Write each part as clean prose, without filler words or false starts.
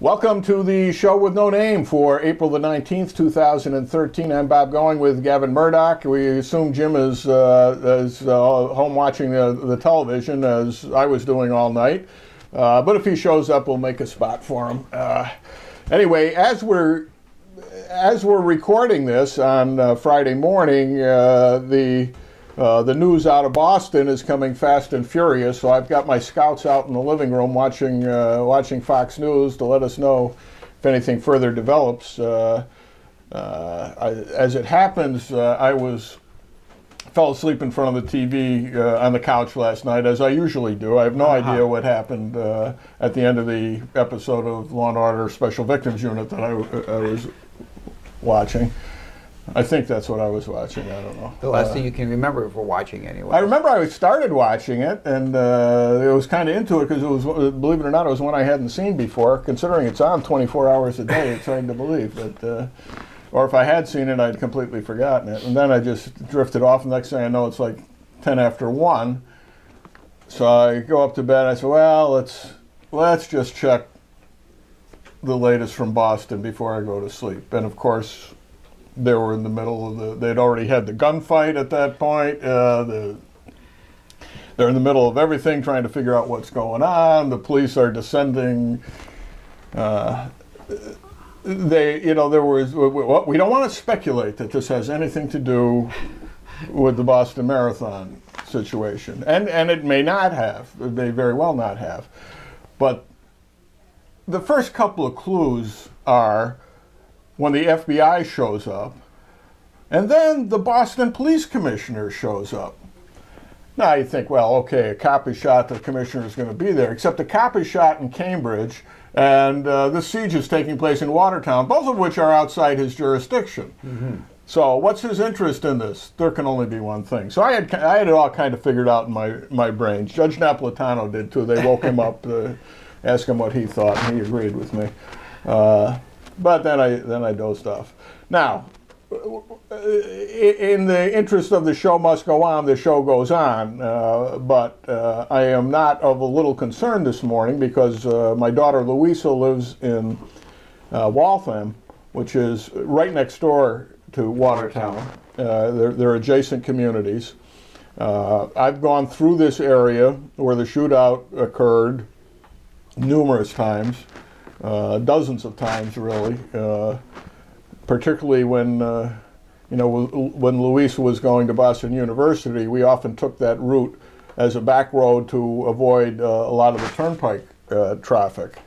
Welcome to the show with no name for April the 19th, 2013. I'm Bob Going with Gavin Murdoch. We assume Jim is home watching the television, as I was doing all night. But if he shows up, we'll make a spot for him. Anyway, as we're recording this on Friday morning, the news out of Boston is coming fast and furious, so I've got my scouts out in the living room watching Fox News to let us know if anything further develops. As it happens, I fell asleep in front of the TV on the couch last night, as I usually do. I have no idea what happened at the end of the episode of Law & Order Special Victims Unit that I was watching. I think that's what I was watching. I don't know. The last thing you can remember for watching, anyway. I remember I started watching it, and I was kind of into it because it was, believe it or not, it was one I hadn't seen before. Considering it's on 24 hours a day, it's hard to believe. But or if I had seen it, I'd completely forgotten it. And then I just drifted off. The next thing I know, it's like 10 after 1. So I go up to bed. I said, well, let's just check the latest from Boston before I go to sleep. And of course, they were in the middle of they'd already had the gunfight at that point. They're in the middle of everything, trying to figure out what's going on. The police are descending. There was, well, we don't want to speculate that this has anything to do with the Boston Marathon situation. And it may not have. It may very well not have. But the first couple of clues are when the FBI shows up, and then the Boston Police Commissioner shows up. Now you think, well, okay, a cop is shot, the commissioner is going to be there, except the cop is shot in Cambridge, and this siege is taking place in Watertown, both of which are outside his jurisdiction. Mm-hmm. So what's his interest in this? There can only be one thing. So I had it all kind of figured out in my brain. Judge Napolitano did too. They woke him up to ask him what he thought, and he agreed with me. But then I dozed off. Now, in the interest of the show must go on, the show goes on. But I am not of a little concern this morning because my daughter Louisa lives in Waltham, which is right next door to Watertown. They're adjacent communities. I've gone through this area where the shootout occurred numerous times. Dozens of times, really. Particularly when, when Louisa was going to Boston University, we often took that route as a back road to avoid a lot of the turnpike traffic,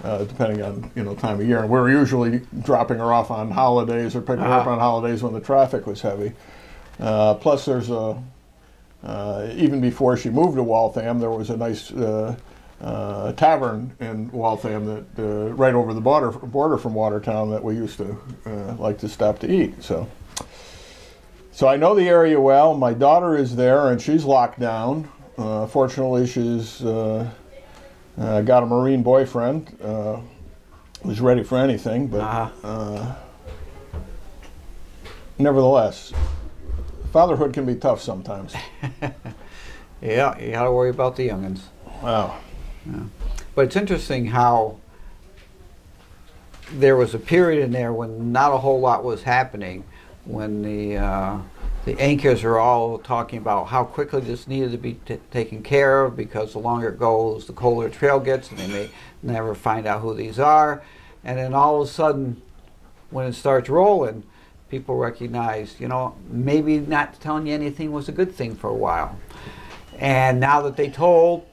depending on time of year. And we were usually dropping her off on holidays or picking her up on holidays when the traffic was heavy. Plus, there's even before she moved to Waltham, there was a nice tavern in Waltham that right over the border from Watertown that we used to like to stop to eat. So I know the area well. My daughter is there, and she's locked down. Fortunately, she's got a Marine boyfriend who's ready for anything. But nevertheless, fatherhood can be tough sometimes. Yeah, you got to worry about the youngins. Wow. Yeah. But it's interesting how there was a period in there when not a whole lot was happening, when the anchors are all talking about how quickly this needed to be taken care of, because the longer it goes, the colder the trail gets, and they may never find out who these are. And then all of a sudden, when it starts rolling, people recognize, maybe not telling you anything was a good thing for a while. And now that they told,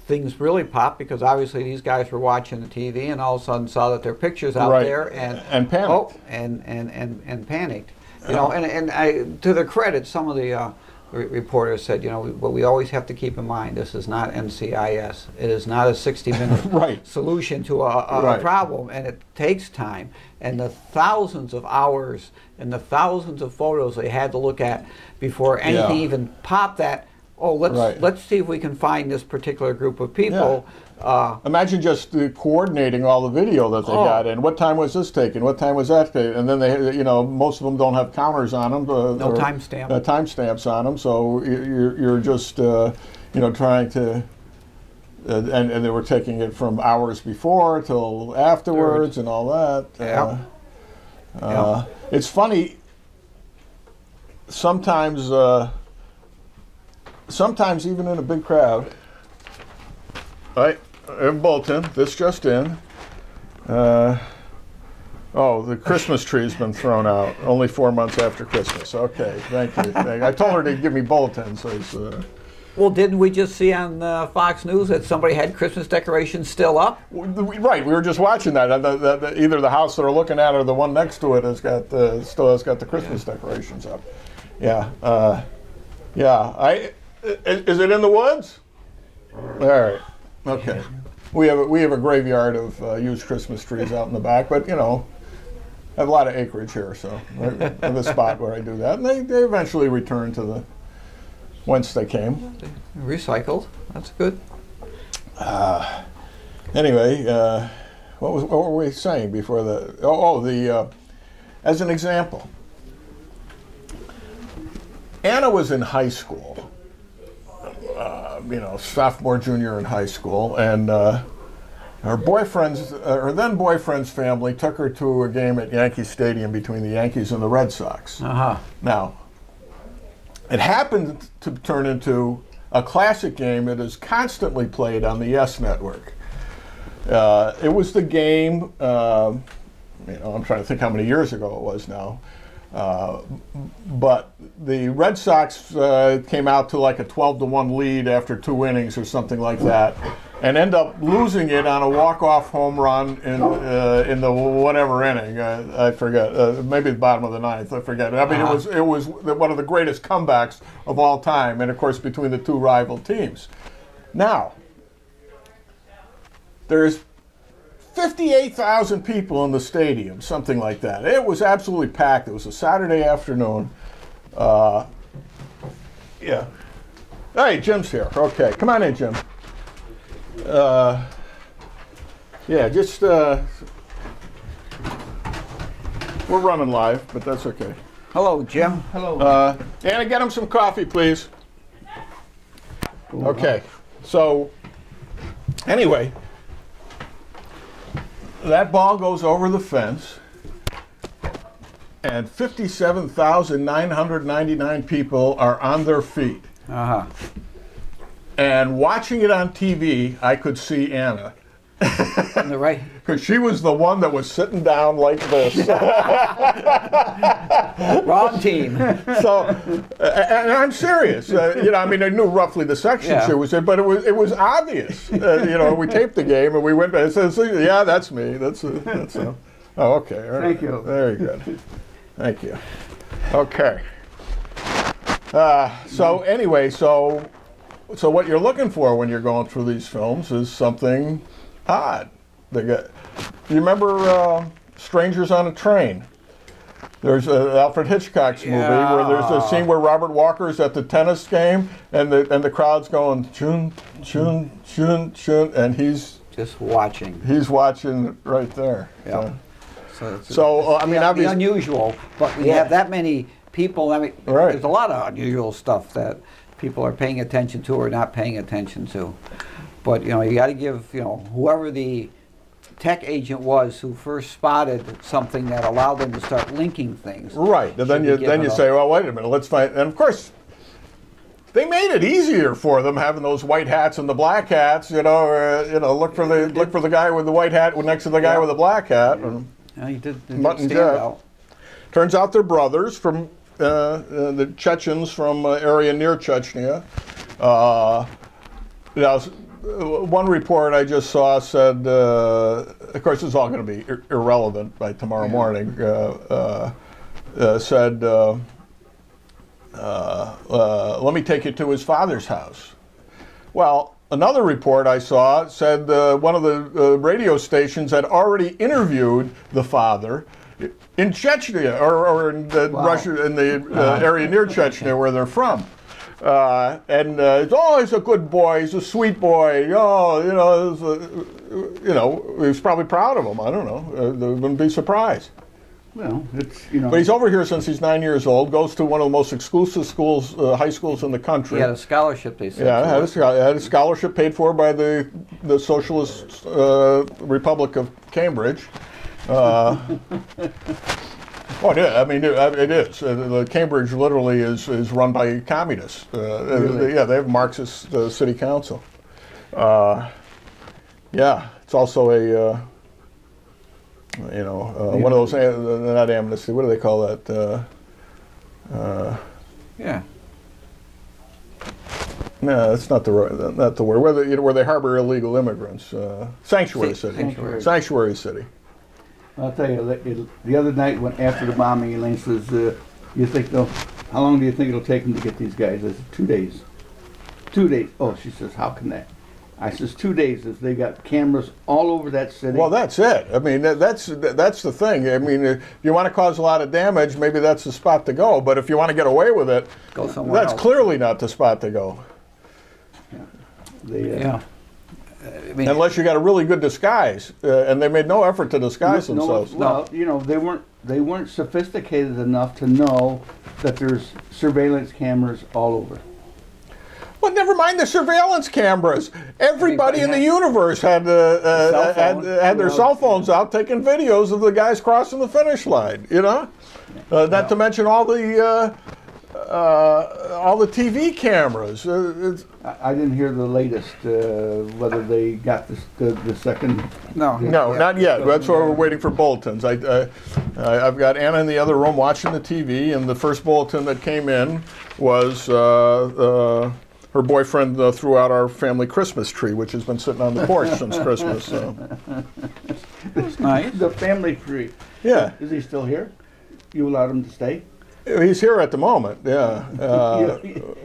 things really popped, because obviously these guys were watching the TV and all of a sudden saw that their pictures out there and panicked. Oh, and panicked. And I, to their credit, some of the reporters said, but we always have to keep in mind, this is not NCIS. It is not a 60-minute solution to a problem, and it takes time. And the thousands of hours and the thousands of photos they had to look at before anything even popped that, let's see if we can find this particular group of people. Yeah. Imagine just coordinating all the video that they got in. What time was this taken? What time was that taken? And then they, most of them don't have counters on them. No timestamps on them. So you're just, trying to and they were taking it from hours before till afterwards and all that. It's funny. Sometimes even in a big crowd. Right, bulletin. This just in. Oh, the Christmas tree's been thrown out. Only 4 months after Christmas. Okay, thank you. I told her to give me bulletins. So well, didn't we just see on Fox News that somebody had Christmas decorations still up? Right, we were just watching that. Either the house that we're looking at or the one next to it has got still has got the Christmas decorations up. Yeah, yeah. Is it in the woods? All right. Okay. We have a graveyard of used Christmas trees out in the back, but you know, I have a lot of acreage here, so I have a spot where I do that, and they eventually return to the whence they came. Recycled. That's good. Anyway, what were we saying before the? As an example, Anna was in high school. Sophomore, junior in high school, and her then boyfriend's family took her to a game at Yankee Stadium between the Yankees and the Red Sox. Now, it happened to turn into a classic game that is constantly played on the Yes Network. It was the game, I'm trying to think how many years ago it was now. But the Red Sox came out to like a 12-1 lead after 2 innings or something like that, and end up losing it on a walk-off home run in the whatever inning. I forget. Maybe the bottom of the 9th. I forget. I mean, it was one of the greatest comebacks of all time, and of course between the two rival teams. Now, there's 58,000 people in the stadium, something like that. It was absolutely packed. It was a Saturday afternoon. Yeah. Hey, Jim's here. Okay, come on in, Jim. Yeah, just we're running live, but that's okay. Hello, Jim. Hello. Anna, get him some coffee, please. Okay. So, anyway. That ball goes over the fence, and 57,999 people are on their feet. And watching it on TV, I could see Anna. On the right. Because she was the one that was sitting down like this. Wrong team. So, and I'm serious. I knew roughly the section she was in, but it was obvious. We taped the game and we went back and said, "Yeah, that's me. That's oh, okay. All right. Thank you. Very good. Thank you. Okay. So anyway, so what you're looking for when you're going through these films is something odd. You remember Strangers on a Train? There's Alfred Hitchcock's movie where there's a scene where Robert Walker's at the tennis game and the crowd's going chun chun chun chun, and he's just watching. He's watching right there. Yeah. So obviously unusual, but we have that many people. There's a lot of unusual stuff that people are paying attention to or not paying attention to. But you got to give whoever the tech agent was who first spotted something that allowed them to start linking things. Right, and then you say, well, wait a minute, let's find. And of course, they made it easier for them having those white hats and the black hats. Look for the guy with the white hat next to the guy with the black hat. And he did stand out. Turns out they're brothers from the Chechens from area near Chechnya. One report I just saw said, of course it's all going to be irrelevant by tomorrow morning, said, let me take you to his father's house. Well, another report I saw said one of the radio stations had already interviewed the father in Chechnya, or in Russia, in the area near Chechnya where they're from. He's a good boy. He's a sweet boy. He was probably proud of him. I don't know. They wouldn't be surprised. Well, it's, you know. But he's over here since he's 9 years old. Goes to one of the most exclusive schools, high schools in the country. He had a scholarship, they said. Yeah, had a scholarship paid for by the Socialist Republic of Cambridge. Oh, yeah, I mean, it is. The Cambridge literally is run by communists. Really? Yeah, they have Marxist city council. Yeah, it's also a, one of those, not amnesty, what do they call that? Yeah. No, that's not the word. Where they harbor illegal immigrants. Sanctuary city. Sanctuary city. I'll tell you, the other night when after the bombing, Elaine says, "You think how long do you think it'll take them to get these guys?" I said, 2 days. 2 days. Oh, she says, "How can that?" I says, 2 days. As they got cameras all over that city. Well, that's it. I mean, that's the thing. I mean, if you want to cause a lot of damage, maybe that's the spot to go. But if you want to get away with it, go somewhere that's else. Clearly not the spot to go. Yeah. I mean, unless you got a really good disguise, and they made no effort to disguise themselves. Well, you know, they weren't sophisticated enough to know that there's surveillance cameras all over. Well, never mind the surveillance cameras. Everybody in the universe had their cell phones out taking videos of the guys crossing the finish line. You know, not to mention all the TV cameras. I didn't hear the latest whether they got the second. No, not yet. That's why we're waiting for bulletins. I've got Anna in the other room watching the TV, and the first bulletin that came in was her boyfriend threw out our family Christmas tree, which has been sitting on the porch since Christmas. So. That's nice. The family tree. Yeah. Is he still here? You allowed him to stay? He's here at the moment, yeah.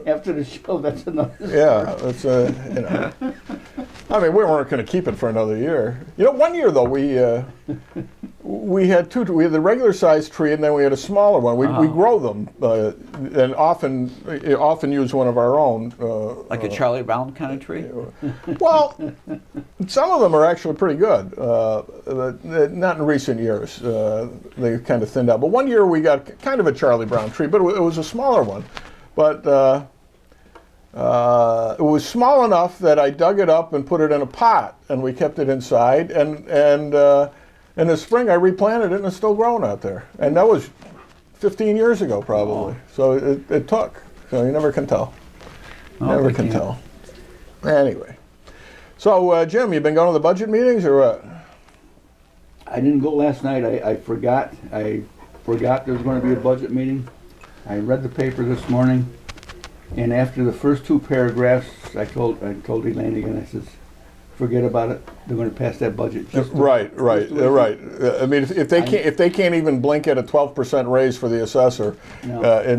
After the show, that's another story. Yeah, that's you know. I mean, we weren't going to keep it for another year. You know, 1 year though, we had two. We had the regular sized tree, and then we had a smaller one. We grow them, and often use one of our own. Like a Charlie Brown kind of tree. Well, some of them are actually pretty good. Not in recent years. They kind of thinned out. But 1 year we got kind of a Charlie Brown tree, but it was a smaller one. But it was small enough that I dug it up and put it in a pot, and we kept it inside. And in the spring I replanted it, and it's still growing out there. And that was 15 years ago, probably. Oh. So it took. So you never can tell. Never can tell. Anyway, so Jim, you been going to the budget meetings or what? I didn't go last night. I forgot. I forgot there was going to be a budget meeting. I read the paper this morning, and after the first two paragraphs, I told Elaine again. I says, "Forget about it. They're going to pass that budget." Right. I mean, if they can't even blink at a 12% raise for the assessor, no. You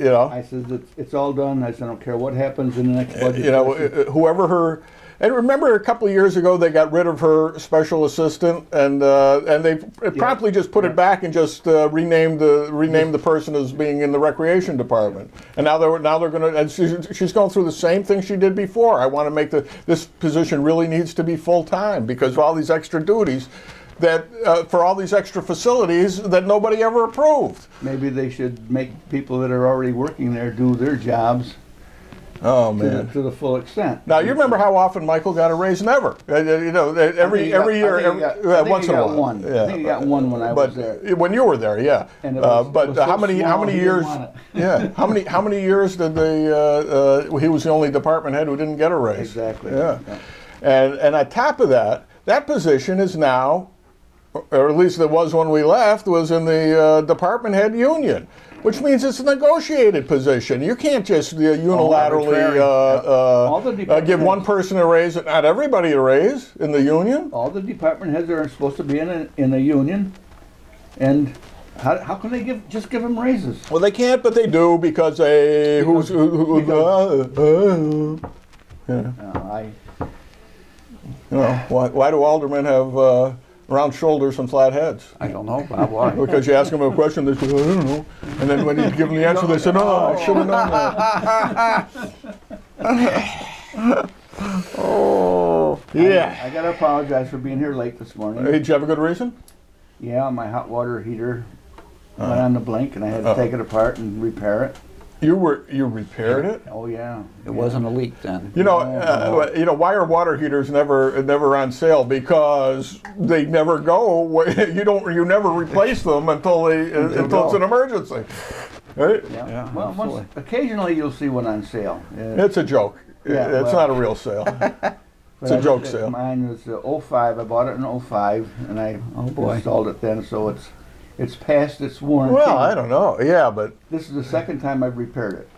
know, I said it's all done. I said I don't care what happens in the next budget. You know, whoever her. And remember, a couple of years ago, they got rid of her special assistant, and they promptly just put it back and just renamed the person as being in the recreation department. And now they're going to, and she's going through the same thing she did before. I want to make this position really needs to be full time because of all these extra duties that for all these extra facilities that nobody ever approved. Maybe they should make people that are already working there do their jobs. Oh man! To the full extent. Now you remember how often Michael got a raise? Never. You know, every year, once in a while. One. Yeah. I think he got one when I was there. When you were there, yeah. But how many years? Yeah. How many years did they? He was the only department head who didn't get a raise. Exactly. Yeah. And on top of that position is now, or at least it was when we left, was in the department head union. Which means it's a negotiated position. You can't just unilaterally give one person a raise and not everybody a raise in the union. All the department heads are supposed to be in a union, and how can they give them raises? Well, they can't, but they do because they why do aldermen have round shoulders and flat heads? I don't know, Bob. Why? Because you ask them a question, they say, I don't know. And then when you give them the answer, they say, no, I should have known that. Oh. Yeah. I got to apologize for being here late this morning. Hey, did you have a good reason? Yeah, my hot water heater went on the blink, and I had to take it apart and repair it. You repaired it? Oh yeah. It wasn't a leak then. You know, why are water heaters never on sale? Because they never go. You never replace them until it's an emergency. Right? Yeah. Yeah, Well, occasionally you'll see one on sale. It's a joke. Yeah, It's not a real sale. It's a joke sale. Mine was 05. I bought it in 05, and I installed it then, so it's past its warranty. Well, I don't know. Yeah, but This is the second time I've repaired it.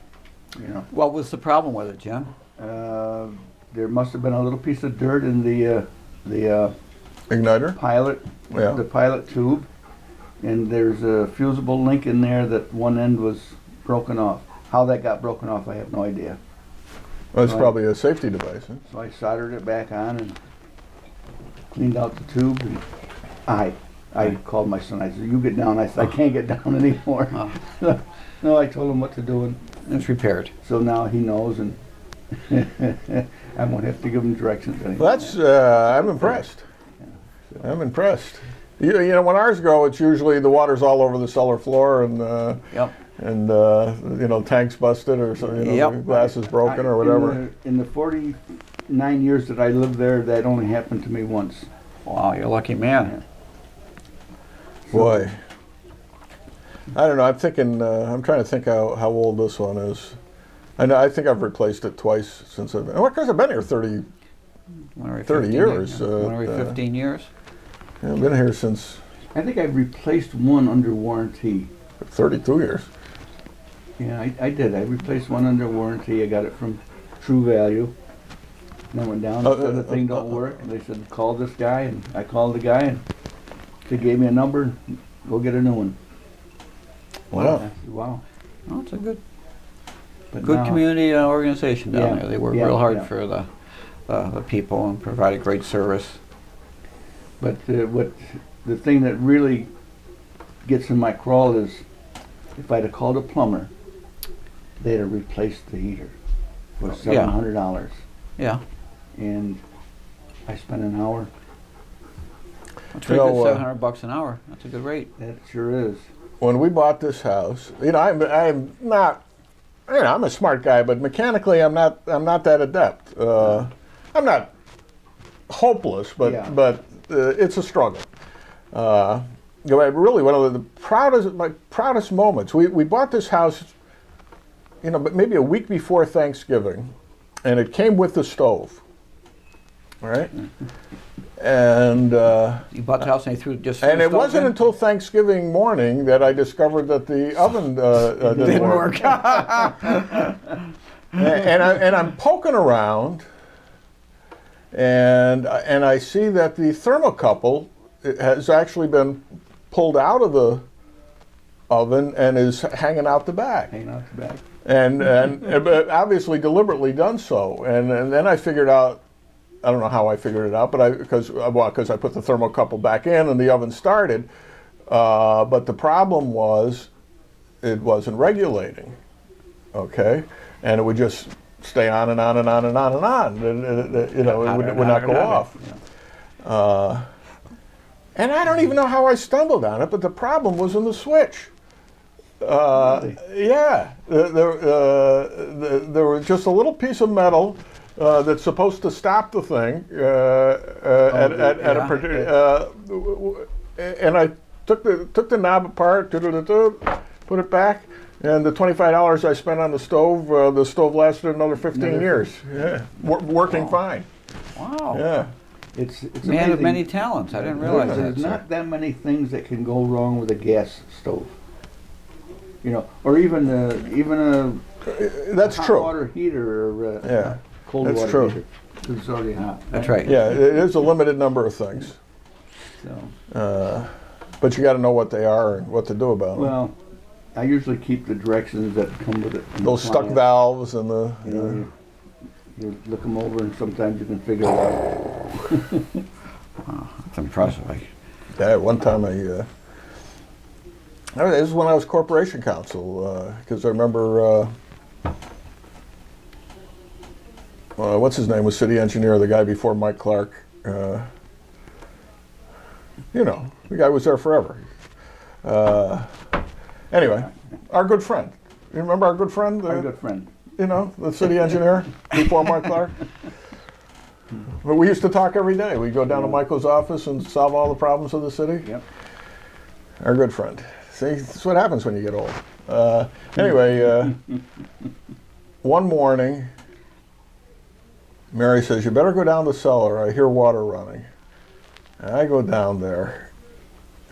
You know, What was the problem with it, Jim? there must have been a little piece of dirt in the igniter. pilot, Yeah. the pilot tube, and there's a fusible link in there that one end was broken off. How that got broken off, I have no idea. Well, it's probably a safety device. Huh? So I soldered it back on and cleaned out the tube, and I called my son. I said, "You get down." I said, "I can't get down anymore." No, I told him what to do, and It's repaired. so now he knows, and I won't have to give him directions anymore. Well, that's I'm impressed. I'm impressed. You know, when ours go, it's usually the water's all over the cellar floor, and Yep. you know, tanks busted or something, you know, Yep. glass is broken or whatever. In the 49 years that I lived there, that only happened to me once. Wow, you're a lucky man. Boy, I don't know. I'm thinking. I'm trying to think how old this one is. I think I've replaced it twice since I've been. Well, because I've been here 30 30 years, Every 15 years? Yeah, I've been here since I think I've replaced one under warranty. 32 years. Yeah, I did. I replaced one under warranty. I got it from True Value. And I went down and said the thing don't work. And they said, call this guy. And I called the guy, and they gave me a number, and go get a new one. Wow. I said, wow. Well, it's a good But good now- community organization down Yeah, there. They work yeah, real hard yeah. for the people and provide a great service. But what the thing that really gets in my crawl is if I'd have called a plumber, they'd have replaced the heater for $700. Yeah. And I spent an hour. That's pretty You know, good, $700 an hour. That's a good rate. That sure is. When we bought this house, you know, I'm not. You know, I'm a smart guy, but mechanically, I'm not that adept. I'm not hopeless, but Yeah. it's a struggle. You know, really, one of my proudest moments. We bought this house, you know, but maybe a week before Thanksgiving, and it came with the stove. All right, and You bought the house and they threw just and the it stove wasn't in? until Thanksgiving morning that I discovered that the oven didn't work. and I'm poking around, and I see that the thermocouple has actually been pulled out of the oven and is hanging out the back, Hanging out the back. and but obviously deliberately done so. And then I figured out. I don't know how I figured it out, but because I put the thermocouple back in and the oven started, but the problem was it wasn't regulating, okay, and it would just stay on and on and on and on and on, and you know, it would not go off. And I don't even know how I stumbled on it, but the problem was in the switch. Really? Yeah, there was just a little piece of metal that's supposed to stop the thing at a particular. And I took the knob apart, put it back, and the $25 I spent on the stove lasted another 15 years. Yeah, working fine. Wow. Yeah. It's Man of amazing. many talents. I didn't realize There's that, sir. not that many things that can go wrong with a gas stove. You know, or even a That's hot true. water heater or Yeah, cold that's water true. heater. 'Cause it's already hot. That's right. Yeah, it is a limited number of things, So, but you got to know what they are and what to do about them. well, I usually keep the directions that come with it. from the Those stuck client. valves and the. You know, you look them over, and sometimes you can figure it out. Wow, that's impressive. Yeah, one time this is when I was corporation counsel, because I remember, what's his name was city engineer, the guy before Mike Clark, You know, the guy was there forever. Anyway, our good friend. You remember our good friend? Our good friend. You know, the city engineer before Mark Clark. But we used to talk every day. We'd go down to Michael's office and solve all the problems of the city. Yep. Our good friend. See, that's what happens when you get old. Anyway, one morning, Mary says, "You better go down the cellar. I hear water running." And I go down there,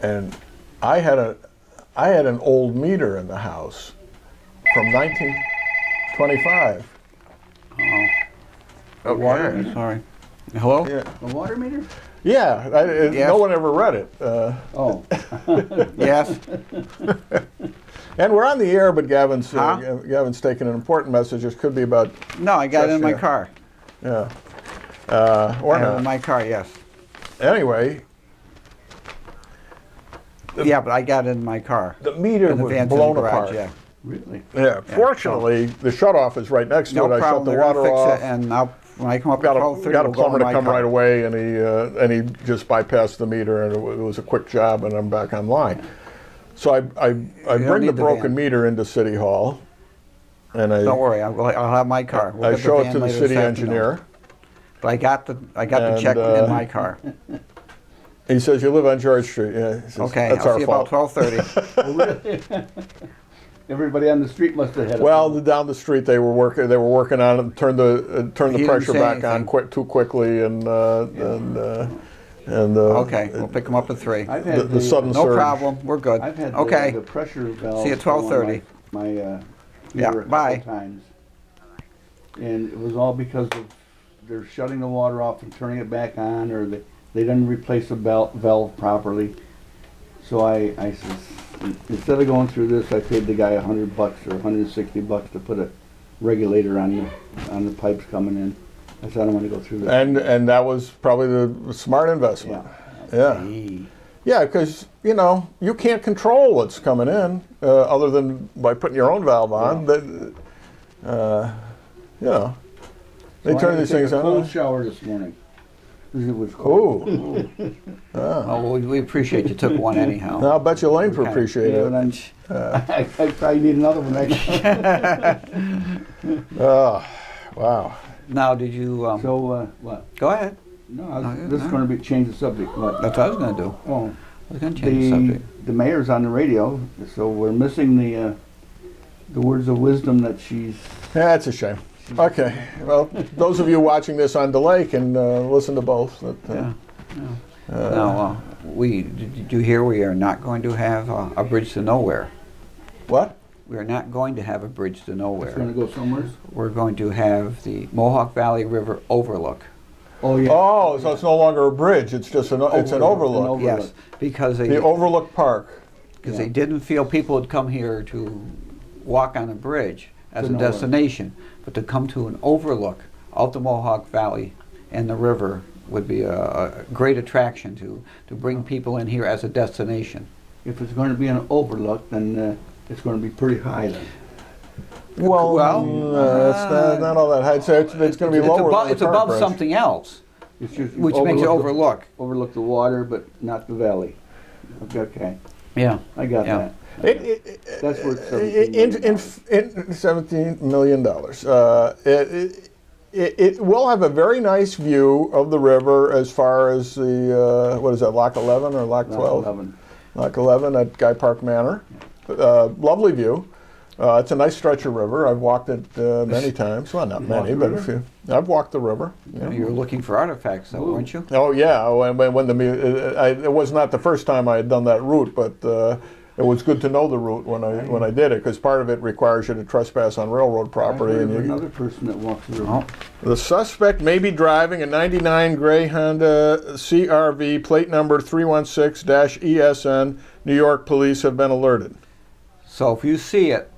and I had an old meter in the house from 1925. Oh, water. Sorry. Hello. Yeah, A water meter? yeah. Yes. No one ever read it. Oh. Yes. And we're on the air, but Gavin's Huh? Gavin's taking an important message. This could be about No, I got it in my Yes, yeah. car. or I have it not. in my car. Yes. Anyway, Yeah, but I got it in my car. the meter In the was van's in blown the garage. apart. Yeah. Really? Yeah. Fortunately, the shutoff is right next to No it. I shut problem. the They're gonna water fix off. it, and when I come up at Got 12:30, a we'll go plumber in to my come car. right away, and he just bypassed the meter, and it was a quick job, and I'm back online. So I bring the need the broken van. meter into City Hall, and Don't worry, I'll have my car. We'll I get the show it van to the later city this afternoon. engineer. But I got the And, check in my car. He says, "You live on George Street." Yeah. He says, Okay, that's I'll our see you fault. about 12:30. Everybody on the street must have had Well, down the street they were working. They were working on it. Turned the He didn't pressure say back on anything. too quickly, and Okay, we'll pick them up at 3. I've had the sudden No surge. problem. We're good. I've had Okay. the pressure valve. See you at 12:30. My Yeah, meter a couple bye. times, and it was all because of they're shutting the water off and turning it back on, or they didn't replace the valve properly. So I says, instead of going through this, I paid the guy $100 or $160 to put a regulator on the pipes coming in. I said, I don't want to go through this. And that was probably the smart investment. Yeah. Hey. Yeah, because you can't control what's coming in other than by putting your own valve on. They So I turn had to these take things a cold on. shower this morning. 'Cause it was cold. Ooh. Oh, we appreciate you took one anyhow. I'll bet you Lane Okay. appreciate Yeah, it. and I probably need another one. Oh, wow. Now, did you? So what? Go ahead. No, No, this is no. going to be change the subject. What? That's what I was going to do. Oh, I was going to change the subject. the mayor's on the radio, so we're missing the words of wisdom that she's. Yeah, that's a shame. Okay. Well, those of you watching this on delay can listen to both. Yeah. Now, did you hear we are not going to have a bridge to nowhere? What? We are not going to have a bridge to It's going nowhere. to go somewhere. We're going to have the Mohawk Valley River overlook. Oh yeah. Oh, so it's no longer a bridge. It's just an overlook. Overlook. Yes, because The Overlook Park. they didn't feel people would come here to walk on a bridge as To a nowhere. destination, but to come to an overlook of the Mohawk Valley and the river would be a great attraction to bring people in here as a destination. If it's going to be an overlook, then it's going to be pretty high then. Well, it's not all that high. It's going to be lower than the It's current above bridge. something else, It's just which makes it overlook. Overlook the water, but not the valley. Okay, Yeah. I got Yeah. that. That's worth $17 million. It will have a very nice view of the river as far as the, what is that, Lock 11 or Lock 12? 11. Lock 11 at Guy Park Manor. Lovely view. It's a nice stretch of river. I've walked it many times. Well, not many, walked but the a few. I've walked the river. Yeah. You were looking for artifacts, though, weren't you? Oh yeah, when it was not the first time I had done that route, but it was good to know the route when I did it, because part of it requires you to trespass on railroad property. I heard And of you, another person that walks the river. Oh. the suspect may be driving a '99 gray Honda CRV, plate number 316-ESN. New York police have been alerted. So if you see it,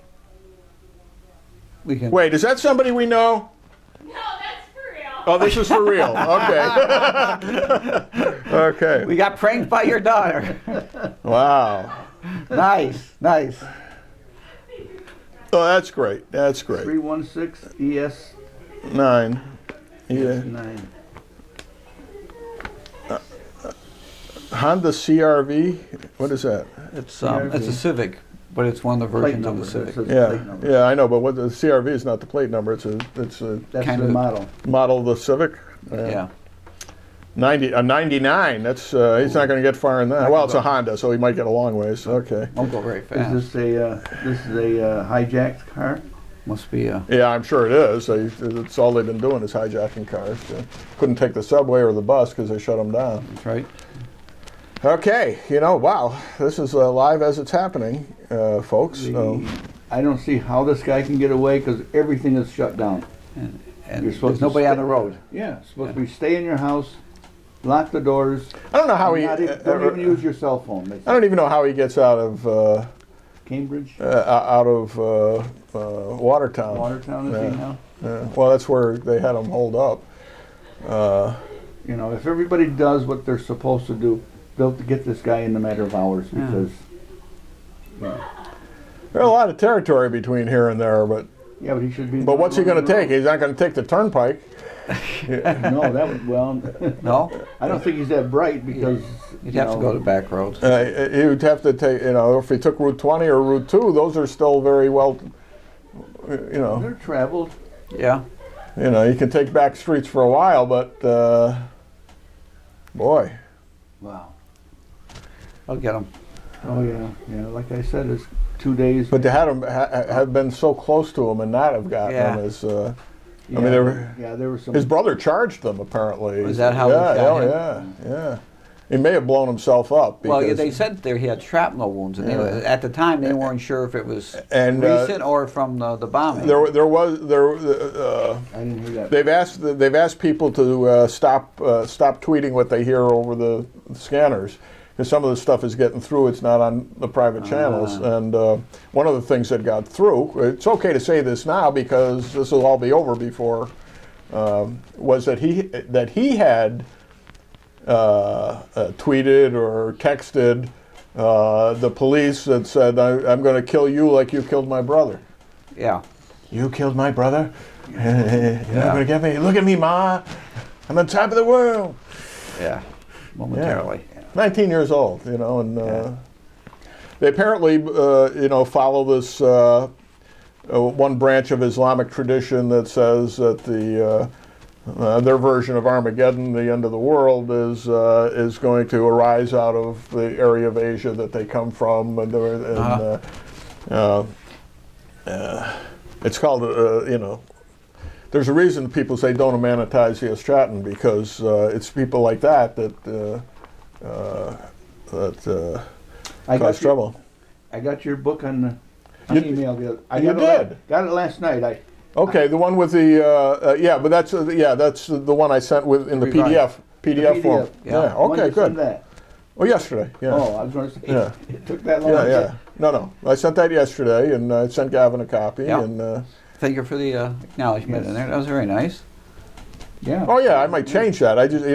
we can. Wait, is that somebody we know? No, that's for real. Oh, this is for real. Okay. Okay. We got pranked by your daughter. Wow. Nice, nice. Oh, that's great. That's great. 316 ES 9. Yeah. 9. Honda CRV. What is that? It's a Civic, but it's one of the Plate versions of number, the Civic. it says Yeah, plate number. yeah, I know, but what the CRV is not the plate number. It's a That's kind the of- model. model of the Civic. Yeah. 99. That's he's not going to get far in that. Well, it's a Honda, so he might get a long ways. Okay. Won't go very fast. Is this a hijacked car? Must be a. Yeah, I'm sure it is. It's all they've been doing is hijacking cars. Couldn't take the subway or the bus because they shut them down. That's right. Okay, wow, this is live as it's happening, folks. I don't see how this guy can get away because everything is shut down. And You're supposed there's to nobody stay- on the road. Yeah, supposed to be stay in your house, lock the doors. I don't know how he. Don't even use your cell phone. They I say. don't even know how he gets out of Cambridge, Watertown. Watertown, is he now? Well, that's where they had him holed up. If everybody does what they're supposed to do, they'll get this guy in a matter of hours because. There's a lot of territory between here and there, but He should be. what's he going to take? He's not going to take the turnpike. No, that would No? I don't think he's that bright because You'd have to go to back roads. He would have to take, if he took Route 20 or Route 2, those are still very well, They're traveled. Yeah. you can take back streets for a while, but boy. Wow. I'll get them. Oh yeah. Like I said, it's 2 days. But to have been so close to him and not have gotten him is. I mean, there were some. his brother charged them apparently. Was that how Yeah, they shot yeah. He may have blown himself up. Well, Because, they said there he had shrapnel wounds, and at the time they weren't sure if it was And, recent or from the bombing. there was I didn't hear that. they've asked people to stop tweeting what they hear over the scanners. Because some of the stuff is getting through, it's not on the private channels. And one of the things that got through, it's okay to say this now because this will all be over before, was that he had tweeted or texted the police that said, I'm going to kill you like you killed my brother. Yeah. You killed my brother? You're not going to get me? Look at me, Ma. I'm on top of the world. Yeah. Momentarily. 19 years old, and they apparently, follow this one branch of Islamic tradition that says that their version of Armageddon, the end of the world, is going to arise out of the area of Asia that they come from, and it's called, There's a reason people say don't humanize the Stratton because it's people like that cause trouble. I got your book on You- email. I you did? Got it last night. Okay, the one with the but that's the one I sent in the Revised. PDF form. Yeah. When Okay, did you send good. that? Oh, yesterday. Yeah. Oh, I was going to say Yeah. it took that long. Yeah. No. I sent that yesterday, and I sent Gavin a copy. Yeah. And Thank you for the acknowledgement Yes. in there. That was very nice. Yeah. oh yeah, I might change that. I just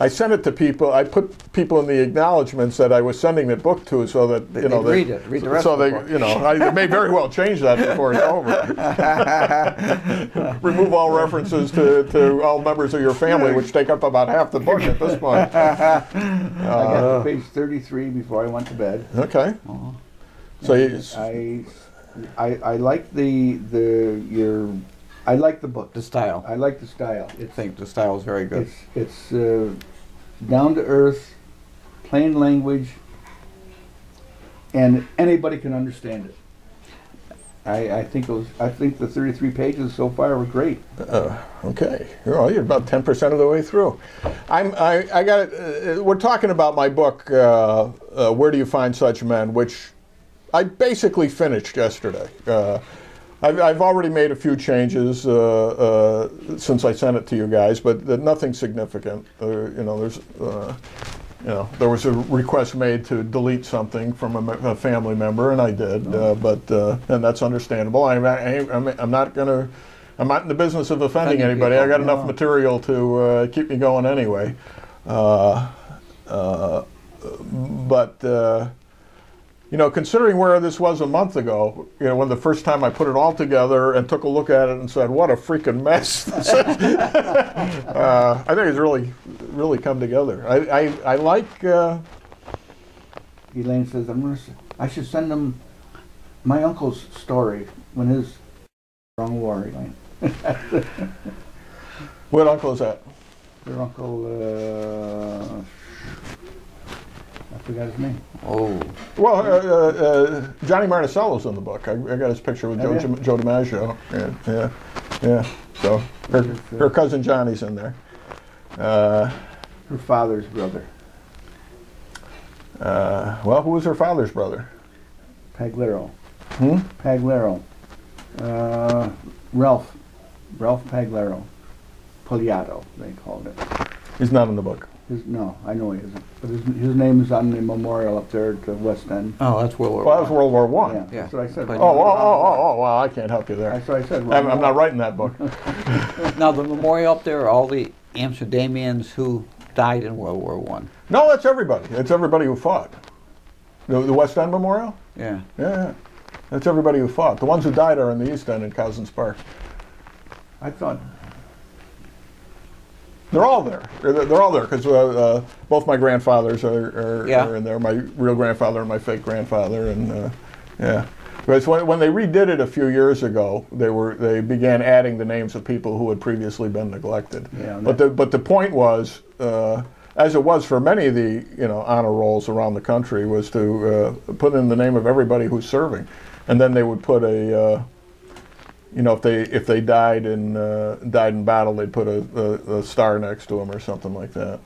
I sent it to people. I put people in the acknowledgments that I was sending the book to, so that They read it. Read the rest so of the they, book. I may very well change that before it's over. Remove all references to all members of your family, which take up about half the book at this point. I got to page 33 before I went to bed. Okay. So I like I like the book. The style. I like the style. I think the style is very good. It's down to earth, plain language, and anybody can understand it. I think the 33 pages so far were great. Okay, you're about 10% of the way through. I got it. We're talking about my book, Where Do You Find Such Men, which I basically finished yesterday. I've already made a few changes since I sent it to you guys, but nothing significant. There was a request made to delete something from a family member, and I did. And that's understandable. I'm not in the business of offending anybody. I got enough material to keep me going anyway. you know, considering where this was a month ago, you know, when the first time I put it all together and took a look at it and said, what a freaking mess this is. I think it's really come together. I like... Elaine says, I should send them my uncle's story when his wrong war, Elaine. What uncle is that? Your uncle, I forgot his name. Oh, Well, Johnny Marticello's in the book. I got his picture with Oh, Joe DiMaggio. Yeah. So her cousin Johnny's in there. Her father's brother, Well, who was her father's brother? Paglero. Hmm? Paglero. Ralph Paglero. Poliato, they called it. He's not in the book. No, I know he isn't. But his name is on the memorial up there at the West End. oh, that's World War Well, that was World War One. Yeah, Yeah. that's what I said. But- Well, I can't help you there. That's what I said. I'm not writing that book. Now the memorial up there are all the Amsterdamians who died in World War One. No, that's everybody. It's everybody who fought. The West End Memorial? Yeah. Yeah. That's everybody who fought. The ones who died are in the East End in Cousins Park. I thought, They're all there. They're all there because both my grandfathers are in there. My real grandfather and my fake grandfather, and yeah. But when they redid it a few years ago, they began adding the names of people who had previously been neglected. Yeah, but the point was, as it was for many of the honor rolls around the country, was to put in the name of everybody who's serving, and then they would put a. If they died in battle, they'd put a star next to them or something like that.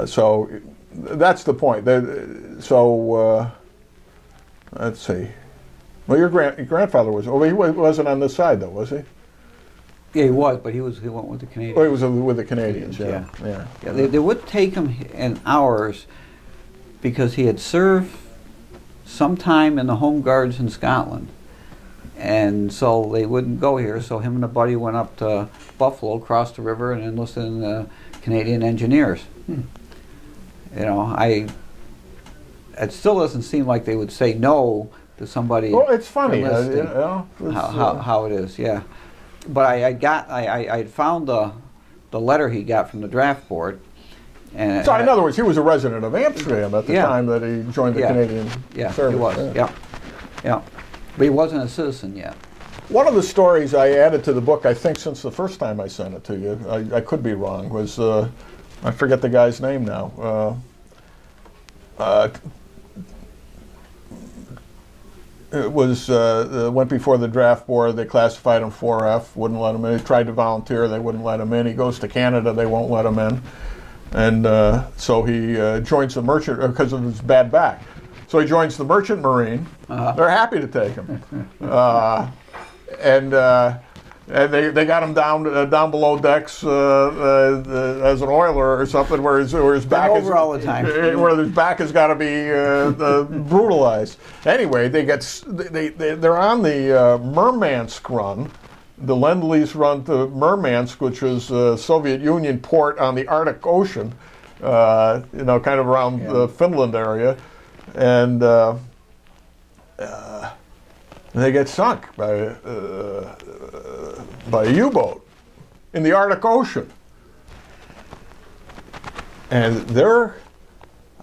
So that's the point. Let's see. Well, your grandfather was. Oh, he wasn't on this side though, was he? Yeah, he was, but he went with the Canadians. Oh, he was with the Canadians. Yeah. Yeah. They would take him in hours because he had served sometime in the Home Guards in Scotland, and so they wouldn't go here. So him and a buddy went up to Buffalo, crossed the river, and enlisted in the Canadian Engineers. It still doesn't seem like they would say no to somebody. Well, it's funny, enlisting. it's, How it is, yeah. But I found the letter he got from the draft board. And so in other words, he was a resident of Amsterdam at the Yeah. time that he joined the Canadian Yeah, service. he was. Yeah. But he wasn't a citizen yet. One of the stories I added to the book, I think since the first time I sent it to you, I could be wrong, was, I forget the guy's name now. It was, went before the draft board, they classified him 4F, wouldn't let him in. He tried to volunteer, they wouldn't let him in. He goes to Canada, they won't let him in. And so he joins the merchant, because of his bad back. So he joins the Merchant Marine. They're happy to take him. And they got him down below decks as an oiler or something, where his back is over all the time. where his back has got to be brutalized. Anyway, they're on the Murmansk run, the Lend-Lease run to Murmansk, which was a Soviet Union port on the Arctic Ocean, kind of around the Finland area, and they get sunk by a U-boat in the Arctic Ocean. And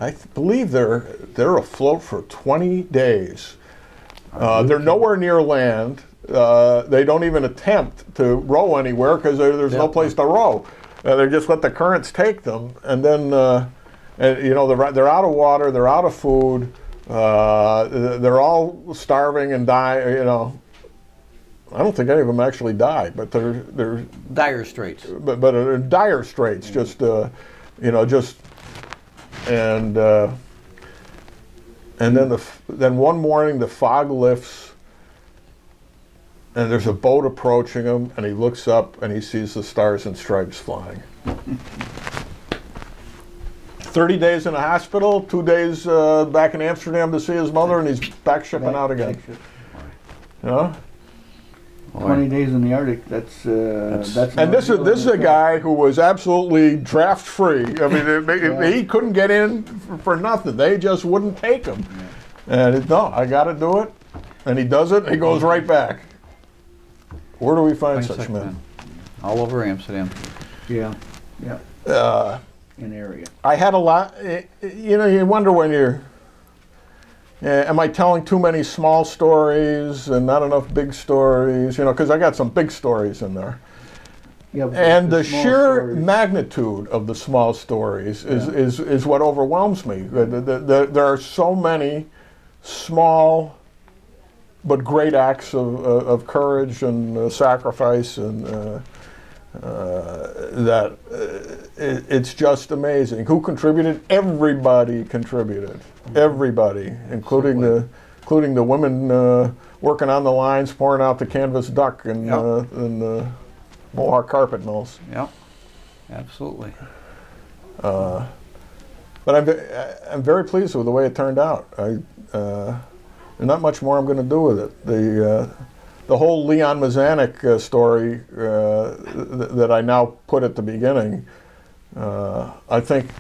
I believe they're afloat for 20 days. They're nowhere near land. They don't even attempt to row anywhere because there's no place to row. They just let the currents take them, and then they're out of water, they're out of food. They're all starving and die. I don't think any of them actually died, but they're Dire straits. But dire straits. Just and then one morning the fog lifts, and there's a boat approaching him, and he looks up and he sees the Stars and Stripes flying. 30 days in a hospital, 2 days back in Amsterdam to see his mother, and he's back shipping out again. 20 days in the Arctic, that's And this is a guy who was absolutely draft free. I mean, he couldn't get in for nothing. They just wouldn't take him. And no, I got to do it. And he does it, and he goes right back. Where do we find such men? All over Amsterdam. Yeah, yeah. In area. I had a lot. You know, you wonder when you're. Am I telling too many small stories and not enough big stories? You know, because I got some big stories in there. Yeah, but And the small sheer stories- magnitude of the small stories is what overwhelms me. There are so many small but great acts of courage and sacrifice, and it's just amazing. Who contributed? Everybody contributed. Everybody, including the women working on the lines, pouring out the canvas duck in the Mohawk carpet mills. Yep, absolutely. But I'm very pleased with the way it turned out. There's not much more I'm going to do with it. The whole Leon Mazanik story that I now put at the beginning, I think,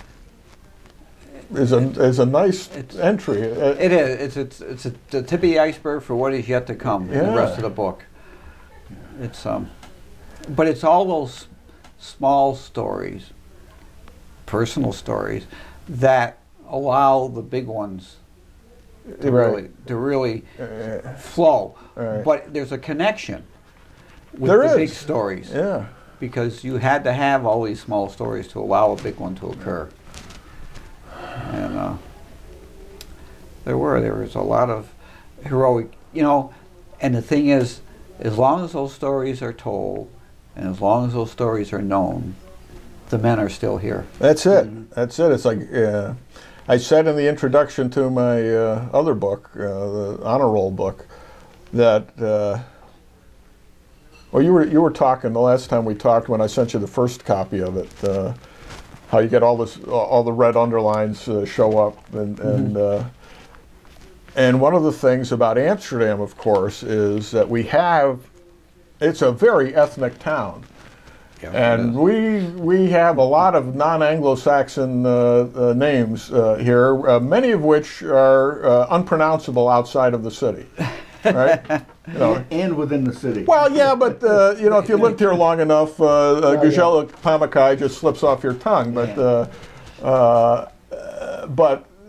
is a nice entry. It is. It's the tip of the iceberg for what is yet to come in the rest of the book. It's but it's all those small stories, personal stories, that allow the big ones to really flow. Right. But there's a connection with There the is. big stories. Yeah. Because you had to have all these small stories to allow a big one to occur. And there was a lot of heroic, you know, and the thing is, as long as those stories are told, and as long as those stories are known, the men are still here. That's it. That's it. It's like I said in the introduction to my other book, the honor roll book, that well, you were talking the last time we talked when I sent you the first copy of it, how you get all the red underlines show up, and one of the things about Amsterdam, of course, is that it's a very ethnic town. Yeah, And we have a lot of non-Anglo-Saxon names here, many of which are unpronounceable outside of the city, right? You know. And within the city. Well, yeah, but you know, if you lived here long enough, Gajela Pamakai just slips off your tongue. But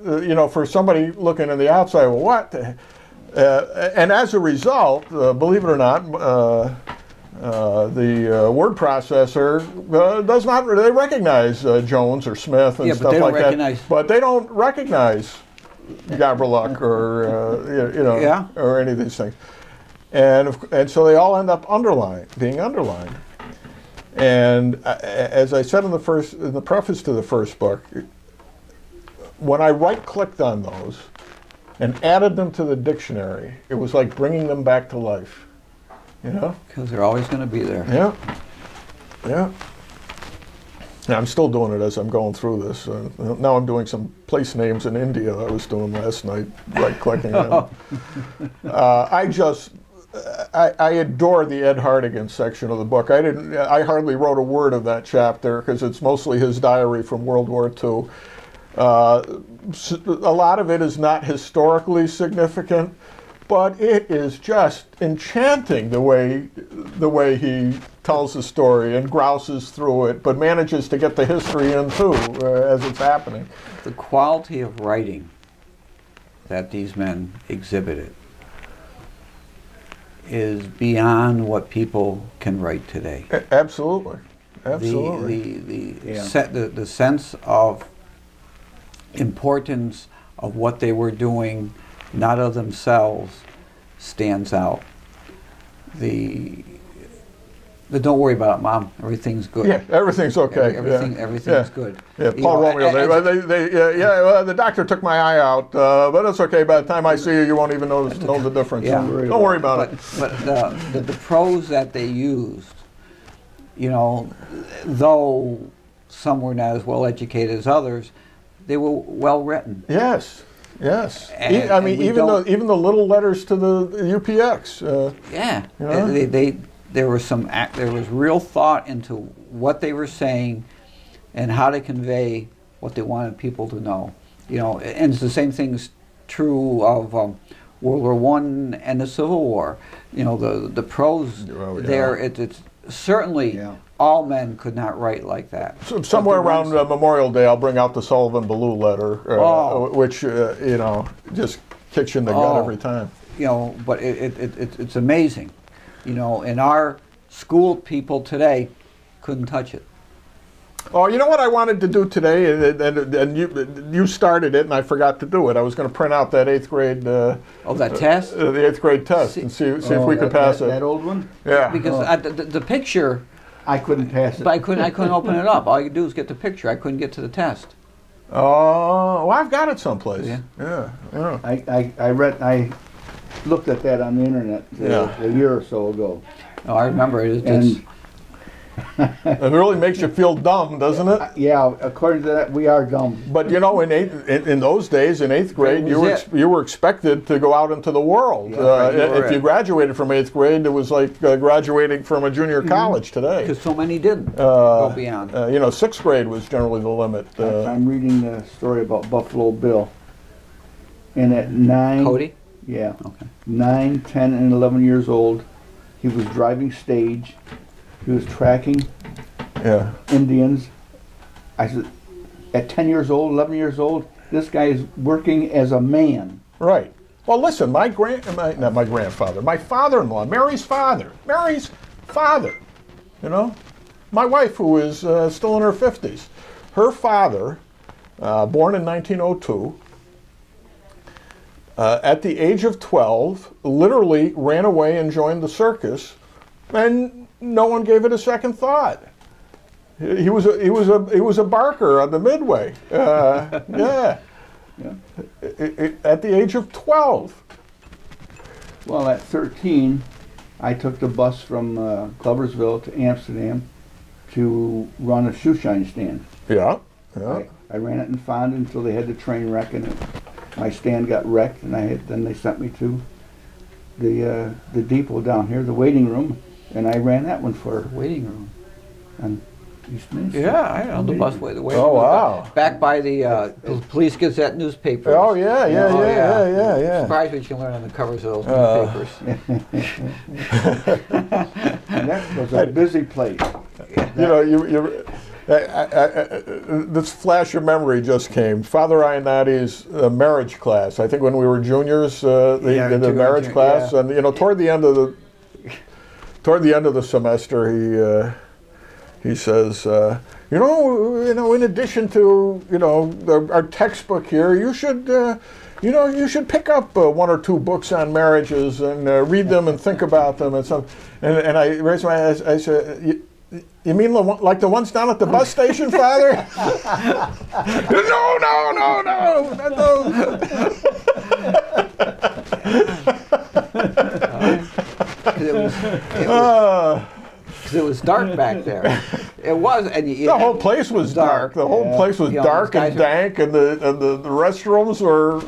you know, for somebody looking on the outside, well, what? And as a result, believe it or not. The word processor does not really recognize Jones or Smith and stuff like that. But they don't recognize Gabrieluk or or any of these things, and so they all end up being underlined. And as I said in the preface to the first book, when I right-clicked on those and added them to the dictionary, it was like bringing them back to life. You know? Because they're always going to be there. Yeah. Yeah. Yeah, I'm still doing it as I'm going through this. Now I'm doing some place names in India I was doing last night, right-clicking them. I adore the Ed Hartigan section of the book. I hardly wrote a word of that chapter because it's mostly his diary from World War II. A lot of it is not historically significant, but it is just enchanting the way he tells the story and grouses through it, but manages to get the history in too as it's happening. The quality of writing that these men exhibited is beyond what people can write today. Absolutely, absolutely. The sense of importance of what they were doing, not of themselves, stands out. The don't worry about it, Mom. Everything's good. Yeah, everything's okay. Everything's good. Yeah, Paul Romeo. Well, the doctor took my eye out, but it's okay. By the time I see you, you won't even know the difference. Yeah. Don't worry about it. But the prose that they used, you know, though some were not as well educated as others, they were well written. Yes. Yes. And- I mean, and we even the little letters to the UPX. Yeah, You know? there was real thought into what they were saying and how to convey what they wanted people to know. You know, and it's the same thing's true of World War One and the Civil War. You know, the prose there. It's certainly all men could not write like that. So somewhere around Memorial Day, I'll bring out the Sullivan Ballou letter, which you know, just kicks you in the gut every time. You know, but it's amazing. You know, and our school people today couldn't touch it. Oh, you know what I wanted to do today, and you started it, and I forgot to do it. I was going to print out that 8th grade. That test. The 8th grade test, and see if we could pass it. That old one? Yeah. Because the picture. I couldn't pass it. But I couldn't open it up. All I could do was get the picture. I couldn't get to the test. Oh, well, I've got it someplace. Yeah. I looked at that on the internet a year or so ago. Oh, I remember it. It really makes you feel dumb, doesn't it? Yeah, according to that, we are dumb. But you know, in those days, in 8th grade, you were expected to go out into the world. If you graduated from 8th grade, it was like graduating from a junior college today. Because so many didn't go beyond. You know, 6th grade was generally the limit. I'm reading the story about Buffalo Bill. And at 9... Cody? Yeah. Okay. 9, 10, and 11 years old, he was driving stage. He was tracking Indians. I said, at 10 years old, 11 years old, this guy is working as a man. Right. Well, listen, not my grandfather, my father-in-law, Mary's father, you know, my wife, who is still in her 50s, her father, born in 1902, at the age of 12, literally ran away and joined the circus, and no one gave it a second thought. He was a barker on the Midway. At the age of 12. Well, at 13, I took the bus from Gloversville to Amsterdam to run a shoe shine stand. Yeah. I ran it in Fonda until they had the train wreck, and my stand got wrecked, and then they sent me to the depot down here, the waiting room. And I ran that one for waiting room. On East Main Street. Yeah, I know the busway. The waiting room. Oh, wow. Back by the Police Gazette newspaper. Oh, yeah. Surprised what you can learn on the covers of those newspapers. And that was a busy place. You know, this flash of memory just came. Father Ionati's marriage class. I think when we were juniors, they did a marriage class, and you know, toward the end of the semester, he says, you know, in addition to our textbook here, you should pick up 1 or 2 books on marriages and read them and think about them and so. And I raised my eyes. I said, you mean like the ones down at the bus station, Father? No. Because it was dark back there. It was, and the whole place was dark. The whole place was dark and dank, and the restrooms were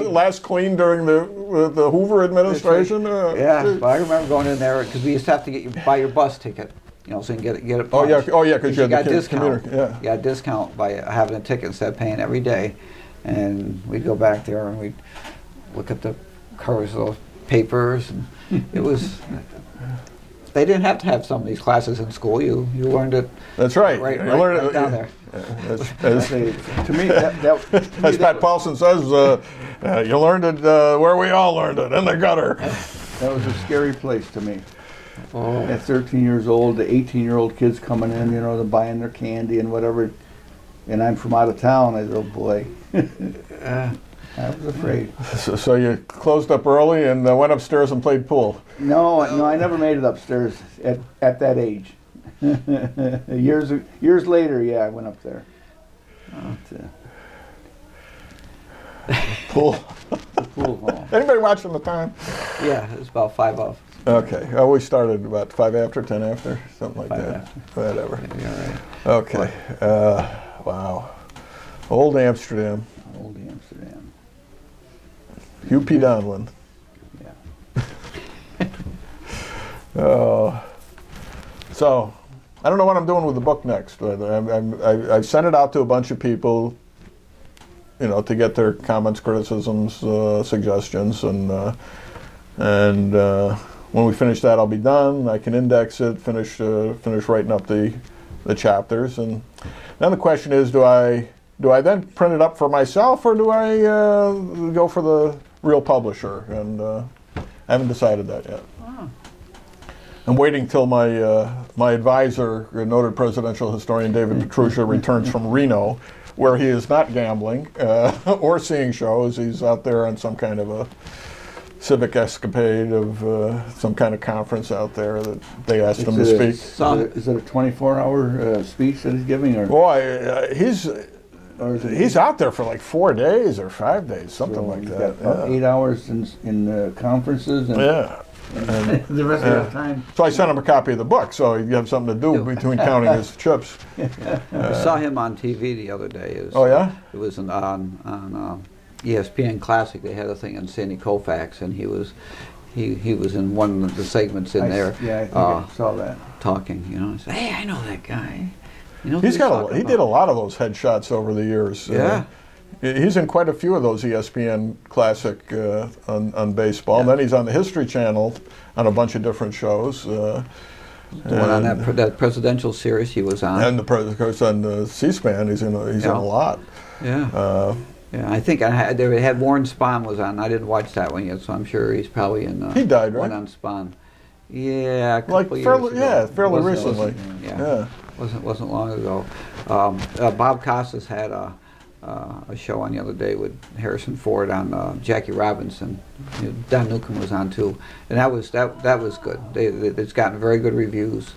last cleaned during the Hoover administration. But I remember going in there because we used to have to buy your bus ticket. You know, so you can get it. Oh yeah, because you got a discount. You got a discount by having a ticket instead of paying every day. And we'd go back there and we'd look at the covers of those papers. And it was. They didn't have to have some of these classes in school. You learned it. That's right. Right down there. To me, as Pat Paulson says, you learned it where we all learned it, in the gutter. That was a scary place to me. At 13 years old, the 18-year-old kids coming in, you know, they're buying their candy and whatever, and I'm from out of town. I said, oh boy. I was afraid. So you closed up early and went upstairs and played pool? No, I never made it upstairs at that age. Years later, yeah, I went up there. Pool. The pool hall. Anybody watching the time? Yeah, it was about 5 of. Okay. We started about 5 after, 10 after, something like that. After. Whatever. Yeah, right. Okay. Wow. Old Amsterdam. Old Amsterdam. Hugh P. Donlin. Yeah. So, I don't know what I'm doing with the book next. But I sent it out to a bunch of people, you know, to get their comments, criticisms, suggestions, and when we finish that, I'll be done. I can index it, finish writing up the chapters, and then the question is, do I then print it up for myself, or do I go for the real publisher? And I haven't decided that yet. I'm waiting till my advisor, noted presidential historian David Petrusha, returns from Reno, where he is not gambling or seeing shows. He's out there on some kind of a civic escapade of some kind of conference out there that they asked him to speak. Is it a 24-hour speech that he's giving? Or? Boy, he's out there for like 4 days or 5 days, something like that. Got 8 hours in conferences. And yeah. And, the rest of the time. So I sent him a copy of the book, so you have something to do between counting his chips. I saw him on TV the other day. Oh yeah? It was on ESPN Classic. They had a thing on Sandy Koufax, and he was in one of the segments in there. Yeah, I think I saw that. Talking, you know. I said, hey, I know that guy. You know, he did a lot of those headshots over the years. Yeah. He's in quite a few of those ESPN Classic on baseball. Yeah. And then he's on the History Channel on a bunch of different shows. The one on that presidential series he was on. And of course on C-SPAN he's in a lot. Yeah. Yeah, I think they had Warren Spahn was on. I didn't watch that one yet, so I'm sure he's probably in. He died, right? One on Spahn. Yeah, a couple like years fairly, ago. yeah, fairly recently. Yeah. Wasn't long ago. Bob Costas had a show on the other day with Harrison Ford on Jackie Robinson. You know, Don Newcomb was on too, and that was good. It's gotten very good reviews.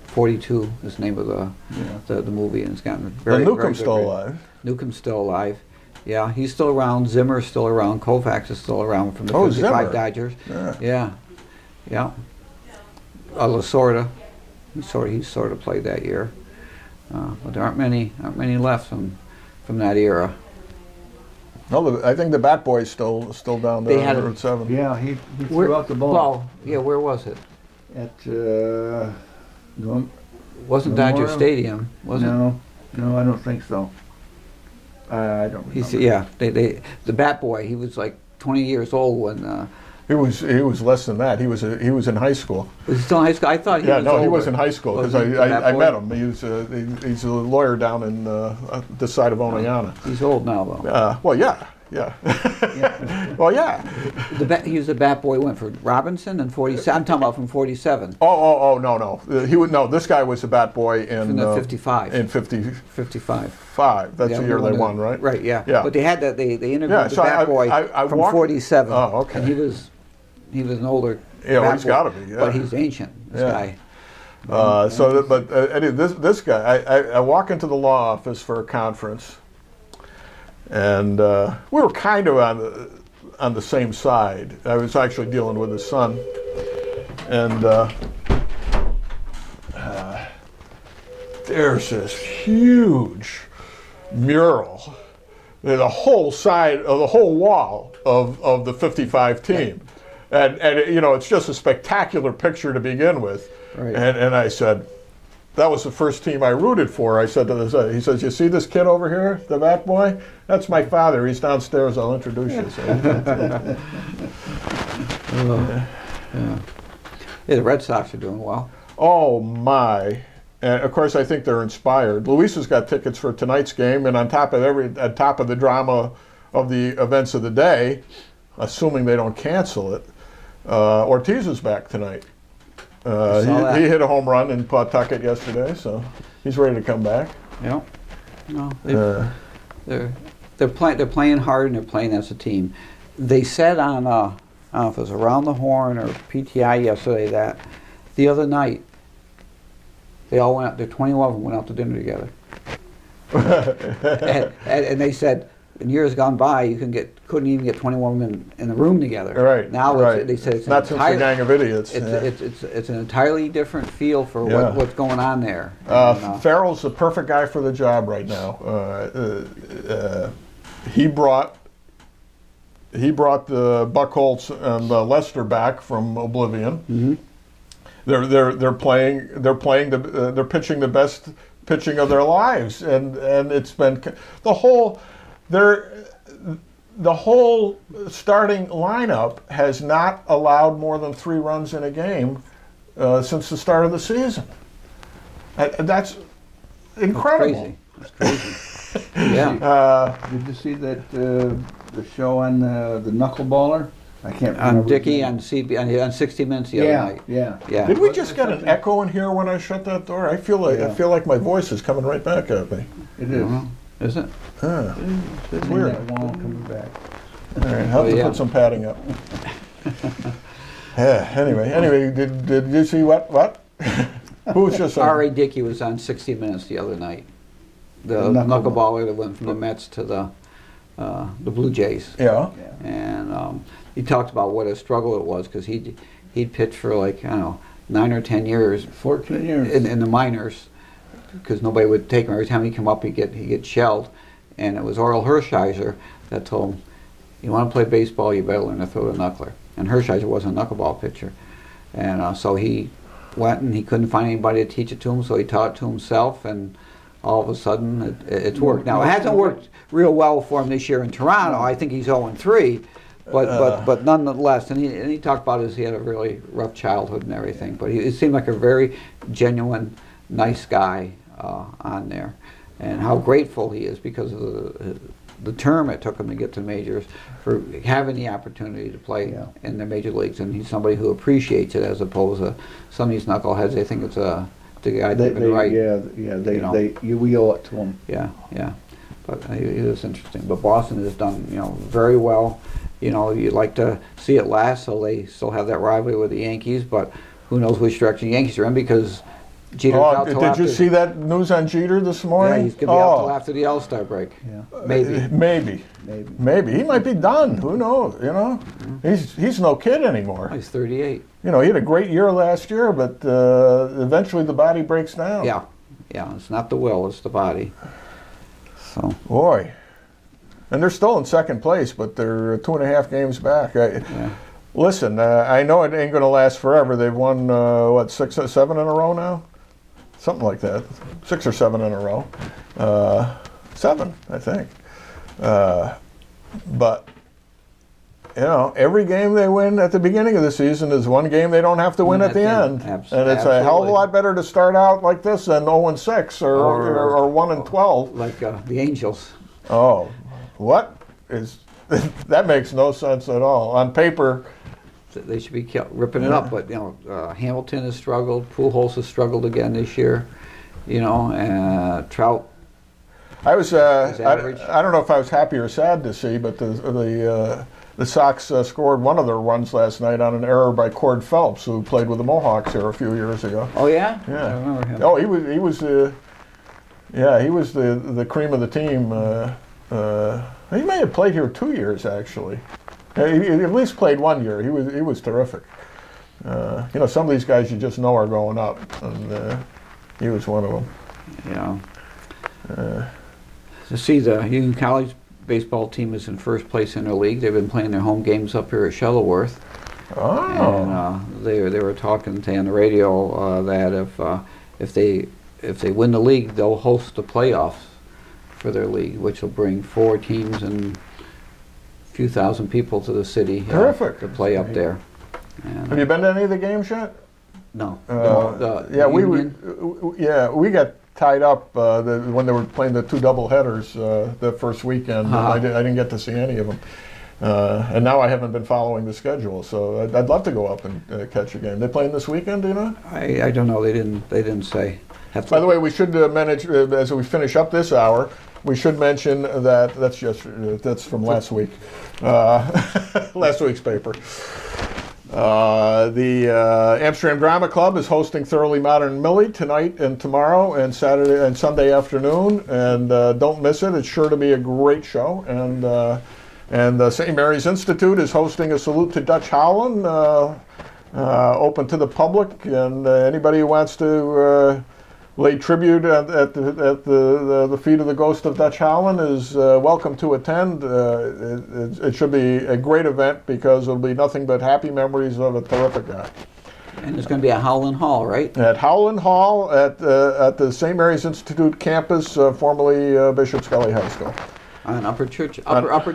42 is the name of the movie, and it's gotten very. And Newcomb's very good still alive. Newcomb's still alive. Yeah, he's still around. Zimmer's still around. Koufax is still around from the 55 Zimmer. Dodgers. Yeah. Yeah. Lasorda. He sort of played that year, but there aren't many left from that era. No, I think the Bat Boy's still down there on Route 7. Yeah, he threw out the ball. Well, yeah, where was it? At Wasn't Dodger Stadium, was it? No, I don't think so. I don't remember. Yeah, the Bat Boy. He was like 20 years old when. He was less than that. He was in high school. Was he still in high school? I thought he was older. He was in high school because I met him. He's a lawyer down in this side of Oneonta. He's old now, though. Well, yeah. Well, yeah. He was the Bat Boy. Went for Robinson and 47. I'm talking about from 47. Oh, no. This guy was the Bat Boy in 55. In 55. That's the year they won, right? Right. Yeah. But they had that. They interviewed the Bat Boy from 47. Oh, okay. And he was an older. Yeah, well, he's got to be. Yeah. But he's ancient. This guy. This guy, I walk into the law office for a conference, and we were kind of on the same side. I was actually dealing with his son, and there's this huge mural, the whole side of the whole wall of the 55 team. And you know, it's just a spectacular picture to begin with. Right. And I said, that was the first team I rooted for. I said to this, he says, you see this kid over here, the Bat Boy? That's my father. He's downstairs. I'll introduce you. Yeah, the Red Sox are doing well. Oh my. And of course, I think they're inspired. Luis has got tickets for tonight's game, and on top of the drama of the events of the day, assuming they don't cancel it, Ortiz is back tonight. He hit a home run in Pawtucket yesterday, so he's ready to come back. Yeah. No, they're playing hard, and they're playing as a team. They said on I don't know if it was Around the Horn or PTI yesterday that the other night they all went out. The 21 of them went out to dinner together, and they said. In years gone by, you couldn't even get 21 women in the room together. Right. Now right. They said it's not since the Gang of Idiots. It's an entirely different feel for what's going on there. Farrell's the perfect guy for the job right now. He brought he brought the Buckholz and Lester back from oblivion. Mm-hmm. They're pitching the best pitching of their lives, and it's been the whole starting lineup has not allowed more than 3 runs in a game since the start of the season. That's incredible. That's crazy. Yeah. Did you see that the show on the knuckleballer? I can't remember. On Dickie on 60 Minutes the other night. Yeah. Did we just get an echo in here when I shut that door? I feel like my voice is coming right back at me. It is. Is it? It's weird. That wall coming back. All right, I'll have to put some padding up. Yeah. Anyway, did you see what? Who was just on? R.A. Dickey was on 60 Minutes the other night. The knuckleballer that went from the Mets to the Blue Jays. Yeah. And he talked about what a struggle it was because he'd pitched for like, I don't know, 9 or 10 years. 14 years. In the minors because nobody would take him. Every time he'd come up, he'd get shelled. And it was Oral Hershiser that told him, you want to play baseball, you better learn to throw the knuckler. And Hershiser wasn't a knuckleball pitcher. And so he went and he couldn't find anybody to teach it to him, so he taught it to himself, and all of a sudden it's worked. Now, it hasn't worked real well for him this year in Toronto. I think he's 0-3, but nonetheless, and he talked about he had a really rough childhood and everything, but he seemed like a very genuine, nice guy on there, and how grateful he is because of the term it took him to get to majors, for having the opportunity to play in the major leagues, and he's somebody who appreciates it as opposed to some of these knuckleheads. They think it's the guy living right. We owe it to him. Yeah. But it is interesting. But Boston has done very well. You'd like to see it last, so they still have that rivalry with the Yankees. But who knows which direction the Yankees are in because Jeter's out till did you see that news on Jeter this morning? Yeah, he's going to be out till after the All-Star break. Yeah. Maybe. Maybe. He might be done. Who knows? He's no kid anymore. He's 38. He had a great year last year, but eventually the body breaks down. Yeah. It's not the will, it's the body. So. Boy. And they're still in second place, but they're 2.5 games back. Listen, I know it ain't going to last forever. They've won, 6 or 7 in a row now? Something like that. 6 or 7 in a row. 7, I think. But, every game they win at the beginning of the season is one game they don't have to win at the end. And it's a hell of a lot better to start out like this than 0-6 or 1-12. Like the Angels. Oh, what is... That makes no sense at all. On paper... They should be ripping it up, but Hamilton has struggled. Pujols has struggled again this year. Trout. I was I don't know if I was happy or sad to see, but the Sox scored one of their runs last night on an error by Cord Phelps, who played with the Mohawks here a few years ago. Oh yeah, yeah. I remember him. Oh, he was the cream of the team. He may have played here 2 years actually. He at least played 1 year. He was terrific. Some of these guys you just know are going up, and he was one of them. Yeah. To see the Union College baseball team is in first place in their league. They've been playing their home games up here at Shuttleworth. Oh. And they were talking on the radio that if they win the league, they'll host the playoffs for their league, which will bring 4 teams and few thousand people to the city. Terrific. To play up there. And have you been to any of the games yet? No. We got tied up when they were playing the 2 doubleheaders the first weekend. I didn't get to see any of them. And now I haven't been following the schedule, so I'd love to go up and catch a game. They playing this weekend, do you know? I don't know. They didn't say. By the way, we should manage as we finish up this hour. We should mention that that's from last week, last week's paper. The Amsterdam Drama Club is hosting Thoroughly Modern Millie tonight and tomorrow and Saturday and Sunday afternoon, and don't miss it. It's sure to be a great show. And St. Mary's Institute is hosting a Salute to Dutch Holland, open to the public, and anybody who wants to lay tribute at the feet of the ghost of Dutch Howland is welcome to attend. It should be a great event because it'll be nothing but happy memories of a terrific guy. And it's going to be at Howland Hall, right? At Howland Hall at the St. Mary's Institute campus, formerly Bishop Scully High School. On Upper Church Street? Upper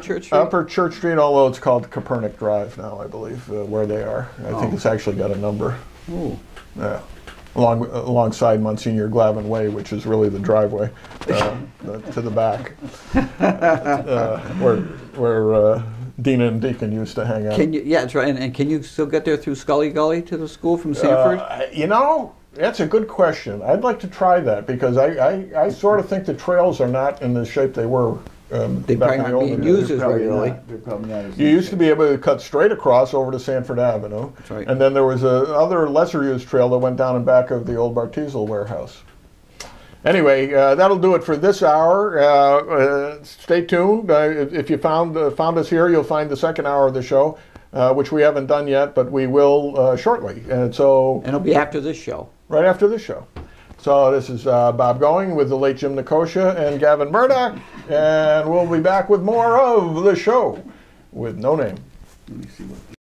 Church Street, although it's called Copernic Drive now, I believe, where they are. I think it's actually got a number. Ooh. Yeah. Alongside Monsignor Glavin Way, which is really the driveway to the back, where Dina and Deacon used to hang out. Yeah, that's right. And can you still get there through Scully Gully to the school from Sanford? You know, that's a good question. I'd like to try that because I sort of think the trails are not in the shape they were. They probably aren't being used as regularly. They're probably not as You used to be able to cut straight across over to Sanford Avenue. That's right. And then there was a other lesser used trail that went down in back of the old Bartizel warehouse. Anyway, that'll do it for this hour. Stay tuned. If you found us here, you'll find the second hour of the show, which we haven't done yet, but we will shortly. And it'll be after this show. Right after this show. So this is Bob Going with the late Jim Nicosia and Gavin Murdoch, and we'll be back with more of the show with No Name. Let me see what.